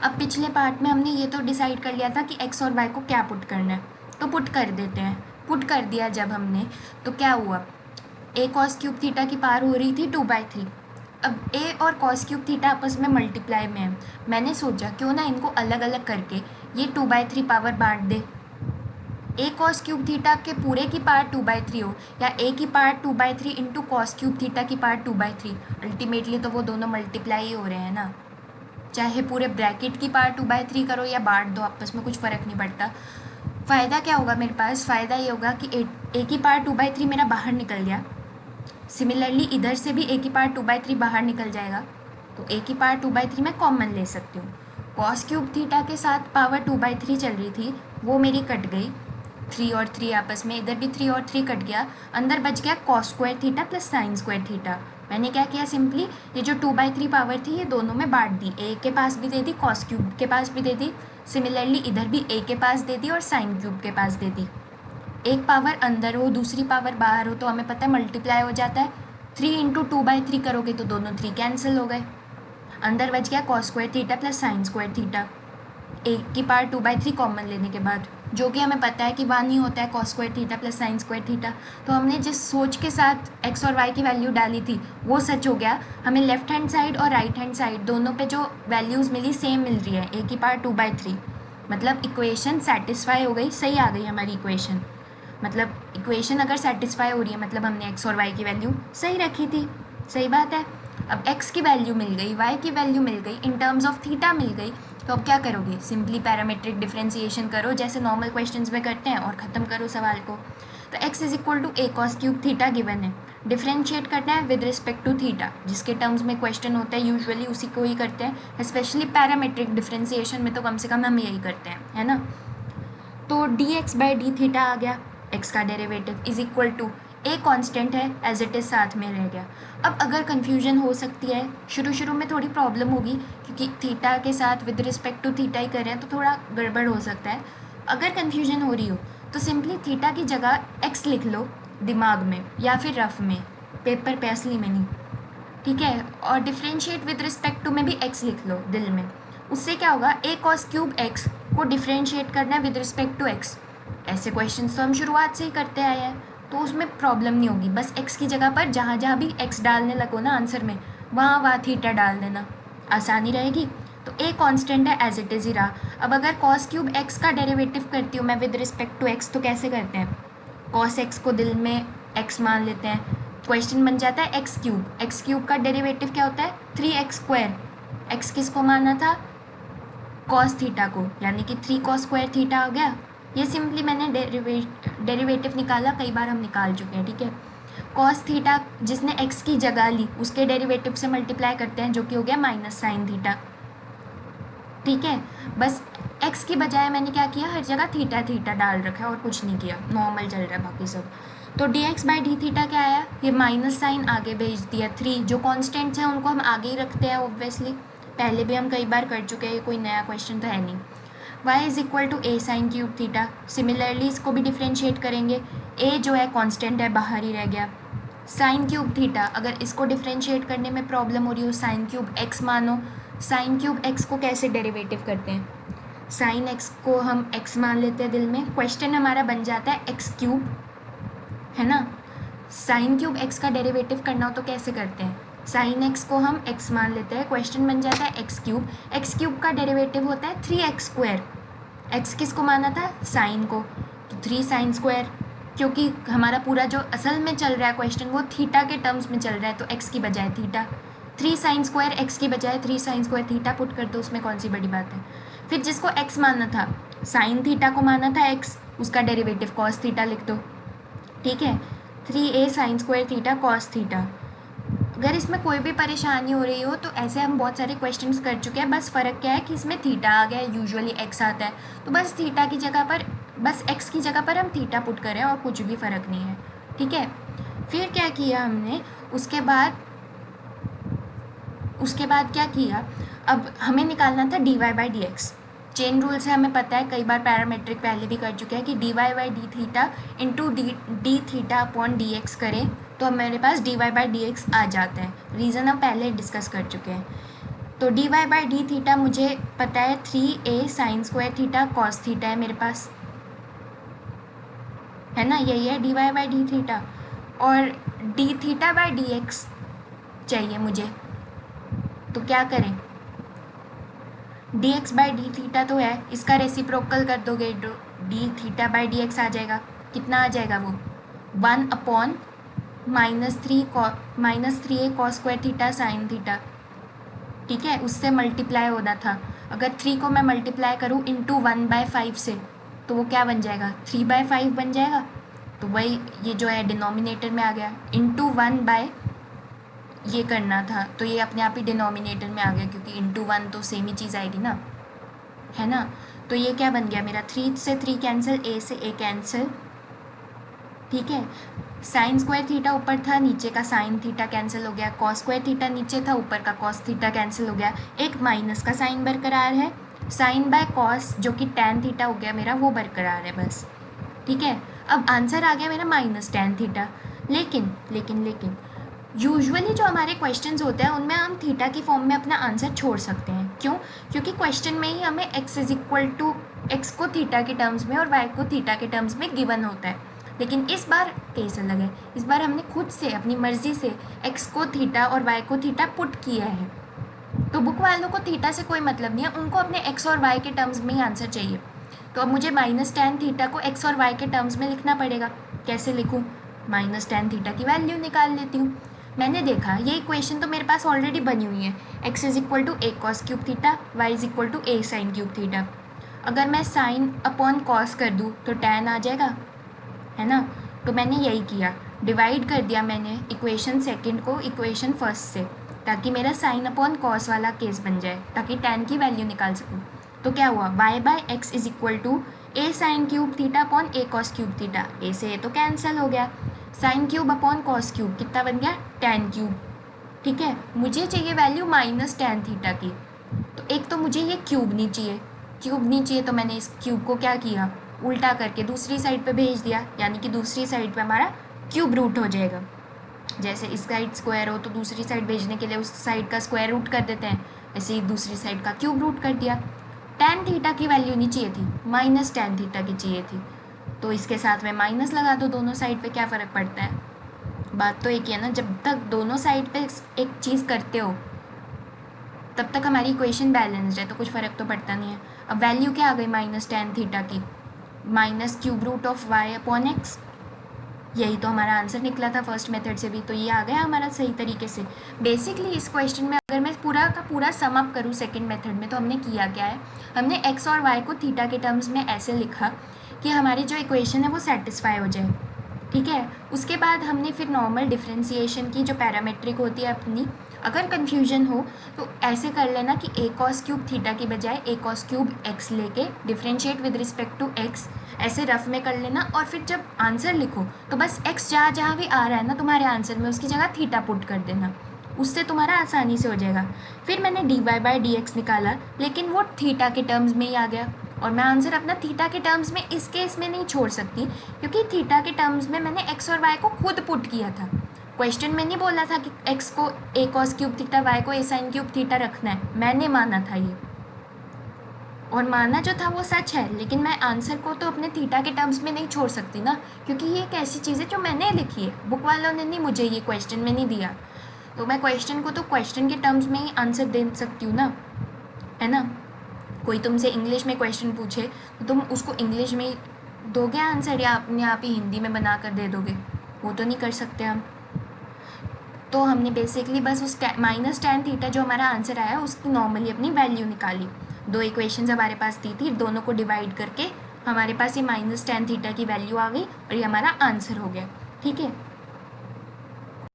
अब पिछले पार्ट में हमने ये तो डिसाइड कर लिया था कि एक्स और वाई को क्या पुट करना है, तो पुट कर देते हैं। पुट कर दिया जब हमने, तो क्या हुआ, ए कॉस क्यूब थीटा की पावर हो रही थी 2/3। अब ए और कॉस क्यूब थीटा आपस में मल्टीप्लाई में है। मैंने सोचा क्यों ना इनको अलग अलग करके ये 2/3 पावर बांट दे। ए कॉस क्यूब थीटा के पूरे की पावर 2/3 हो, या ए की power 2/3 into cos cube theta की पावर 2/3, अल्टीमेटली तो वो दोनों मल्टीप्लाई ही हो रहे हैं ना। चाहे पूरे ब्रैकेट की पावर 2/3 करो या बांट दो, आपस में कुछ फ़र्क नहीं पड़ता। फ़ायदा क्या होगा मेरे पास, फ़ायदा ये होगा कि ए की पावर 2/3 मेरा बाहर निकल गया। सिमिलरली इधर से भी ए की पावर 2/3 बाहर निकल जाएगा, तो ए की पावर 2/3 मैं कॉमन ले सकती हूँ। कॉस क्यूब थीटा के साथ पावर 2/3 चल रही थी, वो मेरी कट गई, 3 और 3 आपस में, इधर भी 3 और 3 कट गया, अंदर बच गया cos square theta plus sine square theta. मैंने क्या किया, सिंपली ये जो 2/3 पावर थी ये दोनों में बांट दी, ए के पास भी दे दी, कॉस क्यूब के पास भी दे दी, सिमिलरली इधर भी ए के पास दे दी और साइन क्यूब के पास दे दी। एक पावर अंदर हो दूसरी पावर बाहर हो तो हमें पता है मल्टीप्लाई हो जाता है। 3 इंटू 2/3 करोगे तो दोनों 3 कैंसिल हो गए, अंदर बच गया cos square theta plus sine square theta, A की पावर 2/3 कॉमन लेने के बाद, जो कि हमें पता है कि 1 ही होता है cos square theta plus sine square theta. तो हमने जिस सोच के साथ एक्स और वाई की वैल्यू डाली थी वो सच हो गया। हमें लेफ्ट हैंड साइड और राइट हैंड साइड दोनों पे जो वैल्यूज़ मिली सेम मिल रही है, ए की पावर 2/3, मतलब इक्वेशन सेटिस्फाई हो गई, सही आ गई हमारी इक्वेशन। मतलब इक्वेशन अगर सेटिस्फाई हो रही है मतलब हमने एक्स और वाई की वैल्यू सही रखी थी, सही बात है। अब एक्स की वैल्यू मिल गई, वाई की वैल्यू मिल गई, इन टर्म्स ऑफ थीटा मिल गई, तो अब क्या करोगे, सिंपली पैरामेट्रिक डिफरेंशिएशन करो जैसे नॉर्मल क्वेश्चंस में करते हैं और ख़त्म करो सवाल को। तो x is equal to a cos cube theta given है, डिफरेंशिएट करना है विद रिस्पेक्ट टू थीटा, जिसके टर्म्स में क्वेश्चन होता है यूजुअली उसी को ही करते हैं, स्पेशली पैरामेट्रिक डिफरेंशिएशन में तो कम से कम हम यही करते हैं, है ना। तो dx बाई डी थीटा आ गया, x का derivative is equal to a constant है एज इट इज़ साथ में रह गया। अब अगर कन्फ्यूजन हो सकती है, शुरू में थोड़ी प्रॉब्लम होगी क्योंकि थीटा के साथ विद रिस्पेक्ट टू थीटा ही कर रहे हैं तो थोड़ा गड़बड़ हो सकता है। अगर कन्फ्यूजन हो रही हो तो सिंपली थीटा की जगह x लिख लो दिमाग में या फिर रफ में, पेपर पे, असली में नहीं, ठीक है। और डिफ्रेंशिएट विद रिस्पेक्ट टू में भी x लिख लो दिल में। उससे क्या होगा, ए कॉस क्यूब x को डिफ्रेंशिएट करना है विद रिस्पेक्ट टू x। ऐसे क्वेश्चन तो हम शुरुआत से ही करते आए हैं तो उसमें प्रॉब्लम नहीं होगी, बस x की जगह पर जहाँ जहाँ भी x डालने लगो ना आंसर में वहाँ थीटा डाल देना, आसानी रहेगी। तो a कांस्टेंट है एज इट इज़ ही रहा। अब अगर cos क्यूब x का डेरिवेटिव करती हूँ मैं विद रिस्पेक्ट टू x तो कैसे करते हैं, cos x को दिल में x मान लेते हैं, क्वेश्चन बन जाता है x क्यूब का डेरिवेटिव क्या होता है 3x स्क्वायर, x किसको माना था, cos थीटा को, यानी कि 3 cos स्क्वायर थीटा आ गया। ये सिंपली मैंने डेरिवेटिव निकाला, कई बार हम निकाल चुके हैं, ठीक है। कॉस थीटा जिसने x की जगह ली उसके डेरिवेटिव से मल्टीप्लाई करते हैं जो कि हो गया माइनस साइन थीटा, ठीक है। बस x की बजाय मैंने क्या किया, हर जगह थीटा थीटा डाल रखा है और कुछ नहीं किया, नॉर्मल चल रहा है बाकी सब। तो dx बाई डी थीटा क्या आया, ये माइनस साइन आगे भेज दिया, 3 जो कॉन्स्टेंट्स हैं उनको हम आगे ही रखते हैं ऑब्वियसली, पहले भी हम कई बार कर चुके हैं, कोई नया क्वेश्चन तो है नहीं। y is equal to a sine cube theta, similarly इसको भी डिफ्रेंशिएट करेंगे, a जो है कांस्टेंट है बाहर ही रह गया, साइन क्यूब थीटा, अगर इसको डिफ्रेंशिएट करने में प्रॉब्लम हो रही हो साइन क्यूब x मानो, साइन क्यूब x को कैसे डेरिवेटिव करते हैं, साइन x को हम x मान लेते हैं दिल में, क्वेश्चन हमारा बन जाता है x क्यूब, है ना। साइन क्यूब x का डेरिवेटिव करना हो तो कैसे करते हैं, साइन x को हम x मान लेते हैं, क्वेश्चन बन जाता है x क्यूब का डेरिवेटिव होता है 3x स्क्वायर, x किसको माना था, साइन को, तो 3 साइन स्क्वायर, क्योंकि हमारा पूरा जो असल में चल रहा है क्वेश्चन वो थीटा के टर्म्स में चल रहा है तो x की बजाय थीटा, 3 साइन स्क्वायर x की बजाय 3 साइन स्क्वायर थीटा पुट कर दो, उसमें कौन सी बड़ी बात है। फिर जिसको x मानना था, साइन थीटा को माना था x, उसका डेरिवेटिव कॉस थीटा लिख दो, ठीक है, 3a sine square theta cos theta. अगर इसमें कोई भी परेशानी हो रही हो तो ऐसे हम बहुत सारे क्वेश्चंस कर चुके हैं, बस फ़र्क क्या है कि इसमें थीटा आ गया है, यूजुअली x आता है, तो बस थीटा की जगह पर, बस x की जगह पर हम थीटा पुट करें और कुछ भी फ़र्क नहीं है, ठीक है। फिर क्या किया हमने, उसके बाद क्या किया, अब हमें निकालना था dy by D x. Chain rule से हमें पता है, कई बार पैरामेट्रिक पहले भी कर चुके हैं कि dy by D theta into D theta upon D x करें तो हमारे पास dy बाई डी एक्स आ जाता है, रीज़न हम पहले डिस्कस कर चुके हैं। तो D Y by D theta मुझे पता है 3a sine square theta cos theta है मेरे पास, है ना, यही है D Y by D theta. और D theta by D X चाहिए मुझे, तो क्या करें, D X by D theta तो है, इसका रेसिप्रोकल कर दोगे तो D theta by D X आ जाएगा। कितना आ जाएगा वो, 1/-3 -3a cos square theta sine theta, ठीक है, उससे मल्टीप्लाई होना था। अगर 3 को मैं मल्टीप्लाई करूँ इंटू 1/5 से तो वो क्या बन जाएगा, 3/5 बन जाएगा। तो वही ये जो है डिनोमिनेटर में आ गया, इंटू 1 ये करना था तो ये अपने आप ही डिनोमिनेटर में आ गया, क्योंकि इंटू 1 तो सेम ही चीज़ आएगी ना, है ना। तो ये क्या बन गया मेरा, 3 से 3 कैंसिल, a से a कैंसिल, ठीक है। साइन स्क्वायर थीटा ऊपर था, नीचे का साइन थीटा कैंसिल हो गया, कॉस स्क्वायर थीटा नीचे था, ऊपर का कॉस थीटा कैंसिल हो गया, एक माइनस का साइन बरकरार है, साइन बाय कॉस जो कि टैन थीटा हो गया मेरा वो बरकरार है बस, ठीक है। अब आंसर आ गया मेरा माइनस टैन थीटा। लेकिन लेकिन लेकिन यूजुअली जो हमारे क्वेश्चंस होते हैं उनमें हम थीटा की फॉर्म में अपना आंसर छोड़ सकते हैं। क्यों, क्योंकि क्वेश्चन में ही हमें x is equal to x को थीटा के टर्म्स में और y को थीटा के टर्म्स में गिवन होता है। लेकिन इस बार केस अलग है, इस बार हमने खुद से अपनी मर्जी से x को थीटा और y को थीटा पुट किया है। तो बुक वालों को थीटा से कोई मतलब नहीं है, उनको अपने x और y के टर्म्स में ही आंसर चाहिए। तो अब मुझे माइनस टैन थीटा को x और y के टर्म्स में लिखना पड़ेगा। कैसे लिखूँ, माइनस टैन थीटा की वैल्यू निकाल लेती हूँ। मैंने देखा ये इक्वेशन तो मेरे पास ऑलरेडी बनी हुई है, x is equal to a cos cube theta, y is equal to a sine cube theta. अगर मैं साइन अपॉन कॉस कर दूँ तो टैन आ जाएगा, है ना। तो मैंने यही किया, डिवाइड कर दिया मैंने इक्वेशन सेकंड को इक्वेशन फर्स्ट से, ताकि मेरा साइन अपॉन कॉस वाला केस बन जाए, ताकि टैन की वैल्यू निकाल सकूँ। तो क्या हुआ, y by x is equal to a sine cube theta upon a cos cube theta, a से a तो कैंसिल हो गया, sine cube upon cos cube कितना बन गया, टैन क्यूब, ठीक है। मुझे चाहिए वैल्यू माइनस टैन थीटा की, तो एक तो मुझे ये क्यूब नहीं चाहिए, तो मैंने इस क्यूब को क्या किया, उल्टा करके दूसरी साइड पे भेज दिया, यानी कि दूसरी साइड पे हमारा क्यूब रूट हो जाएगा। जैसे इस साइड स्क्वायर हो तो दूसरी साइड भेजने के लिए उस साइड का स्क्वायर रूट कर देते हैं, ऐसे ही दूसरी साइड का क्यूब रूट कर दिया। टैन थीटा की वैल्यू नहीं चाहिए थी, माइनस टैन थीटा की चाहिए थी, तो इसके साथ में माइनस लगा दो दोनों साइड पे, क्या फ़र्क पड़ता है। बात तो एक ही है ना, जब तक दोनों साइड पे एक चीज़ करते हो तब तक हमारी इक्वेशन बैलेंस्ड है, तो कुछ फ़र्क तो पड़ता नहीं है। अब वैल्यू क्या आ गई माइनस टैन थीटा की, minus cube root of y upon x, यही तो हमारा आंसर निकला था फर्स्ट मेथड से भी, तो ये आ गया हमारा सही तरीके से। बेसिकली इस क्वेश्चन में अगर मैं पूरा का पूरा सम अप करूँ सेकंड मेथड में, तो हमने किया क्या है, हमने एक्स और वाई को थीटा के टर्म्स में ऐसे लिखा कि हमारी जो इक्वेशन है वो सेटिस्फाई हो जाए, ठीक है। उसके बाद हमने फिर नॉर्मल डिफ्रेंसिएशन की जो पैरामेट्रिक होती है अपनी, अगर कन्फ्यूजन हो तो ऐसे कर लेना कि a कॉस क्यूब थीटा की बजाय a कॉस क्यूब x लेके differentiate with respect to x, ऐसे रफ में कर लेना। और फिर जब आंसर लिखो तो बस x जहाँ जहाँ भी आ रहा है ना तुम्हारे आंसर में, उसकी जगह थीटा पुट कर देना, उससे तुम्हारा आसानी से हो जाएगा। फिर मैंने d Y by D x निकाला, लेकिन वो थीटा के टर्म्स में ही आ गया, और मैं आंसर अपना थीटा के टर्म्स में इस केस में नहीं छोड़ सकती, क्योंकि थीटा के टर्म्स में मैंने एक्स और वाई को खुद पुट किया था। क्वेश्चन में नहीं बोला था कि एक्स को a cos cube theta, y को a साइन क्यूब थीटा रखना है, मैंने माना था ये, और माना जो था वो सच है। लेकिन मैं आंसर को तो अपने थीटा के टर्म्स में नहीं छोड़ सकती ना, क्योंकि ये एक ऐसी चीज़ है जो मैंने लिखी है, बुक वालों ने नहीं मुझे ये क्वेश्चन में नहीं दिया। तो मैं क्वेश्चन को तो क्वेश्चन के टर्म्स में ही आंसर दे सकती हूँ ना, है ना। कोई तुमसे इंग्लिश में क्वेश्चन पूछे तो तुम उसको इंग्लिश में दोगे आंसर, या अपने आप ही हिंदी में बना कर दे दोगे, वो तो नहीं कर सकते हम। तो हमने बेसिकली बस उस माइनस टैन थीटा जो हमारा आंसर आया उसकी नॉर्मली अपनी वैल्यू निकाली। दो इक्वेशंस हमारे पास दी थी, दोनों को डिवाइड करके हमारे पास ये माइनस टैन थीटा की वैल्यू आ गई और ये हमारा आंसर हो गया, ठीक है।